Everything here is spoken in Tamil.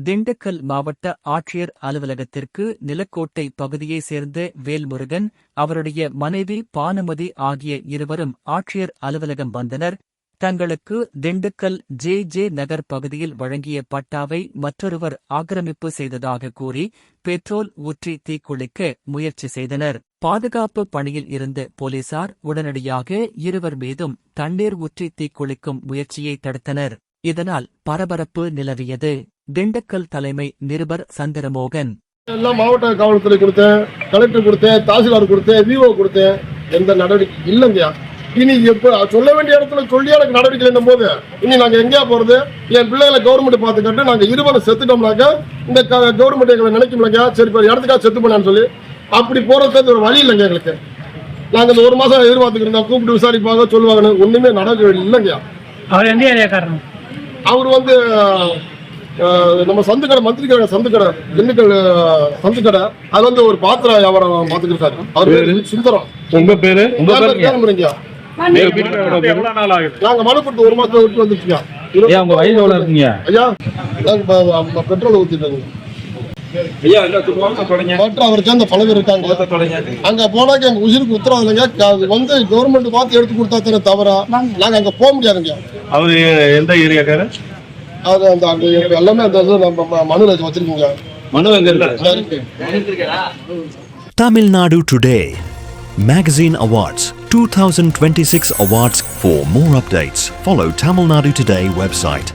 திண்டுக்கல் மாவட்ட ஆட்சியர் அலுவலகத்திற்கு நிலக்கோட்டை பகுதியைச் சேர்ந்த வேல்முருகன், அவருடைய மனைவி பானுமதி ஆகிய இருவரும் ஆட்சியர் அலுவலகம் வந்தனர். தங்களுக்கு திண்டுக்கல் ஜே நகர் பகுதியில் வழங்கிய பட்டாவை மற்றொருவர் ஆக்கிரமிப்பு செய்ததாக கூறி பெட்ரோல் ஊற்றி தீக்குளிக்க முயற்சி செய்தனர். பாதுகாப்பு பணியில் இருந்த போலீசார் உடனடியாக இருவர் மீதும் தண்ணீர் ஊற்றி தீக்குளிக்கும் முயற்சியை தடுத்தனர். இதனால் பரபரப்பு நிலவியது. திண்டுக்கல் தலைமை நிருபர் சந்திரமோகன், எல்லாம் மாவட்ட காவல்துறை கொடுத்தேன், கலெக்டர் கொடுத்தேன், தாசில்தார் கொடுத்தேன், விஓ கொடுத்தேன், எந்த நடவடிக்கை இல்லைங்கய்யா. இனி எப்ப சொல்ல வேண்டிய இடத்துல சொல்லி எனக்கு நடவடிக்கை என்னும் போது இனி நாங்க எங்கேயா போறது? என் பிள்ளைகளை கவர்மெண்ட் பார்த்துக்கிட்டு நாங்க இருவரை செத்துட்டோம்னாக்கா இந்த கவர்மெண்ட் எங்களை நினைக்கும்லங்கயா, சரி இப்போ இடத்துக்காக செத்து போனான்னு சொல்லி அப்படி போறது ஒரு வழி இல்லைங்க எங்களுக்கு. நாங்க இந்த 1 மாசம் எதிர்பார்த்துக்கிட்டு இருந்தோம், கூப்பிட்டு விசாரிப்பாங்க சொல்லுவாங்க, ஒண்ணுமே நடக்க இல்லைங்கய்யா. அவர் எந்த ஏரியா காரணம்? அவர் வந்து நம்ம சந்துக்கடை, மந்திரி கடை சந்துக்கடை, திண்டுக்கல் சந்துக்கடை, அது வந்து ஒரு பாத்திர வியாபாரம் பார்த்துக்கிட்டு சார். அவர் பேரு சுந்தரம். உங்க பேரு? நாங்க மனு கொடுத்து 1 மாசத்துல விட்டு வந்துருக்கோம். உங்க வயசு எவ்வளவு இருக்குங்க ஐயா? நாங்க பெட்ரோல் ஊத்திட்டு அவர் சேர்ந்த பல பேர் இருக்காங்க. அங்க போனாக்க எங்க உயிருக்கு உத்தரவு இல்லைங்க. அது வந்து கவர்மெண்ட் பார்த்து எடுத்து கொடுத்தா தானே தவிர நாங்க அங்க போக முடியாதுங்க. அவரு எந்த ஏரியாக்காரு? அது அந்த எல்லாமே அந்த நம்ம மனுல வச்சிருக்கீங்க. மனு எங்க இருக்கு? Tamil Nadu Today Magazine Awards 2026 Awards. For more updates, follow Tamil Nadu Today website.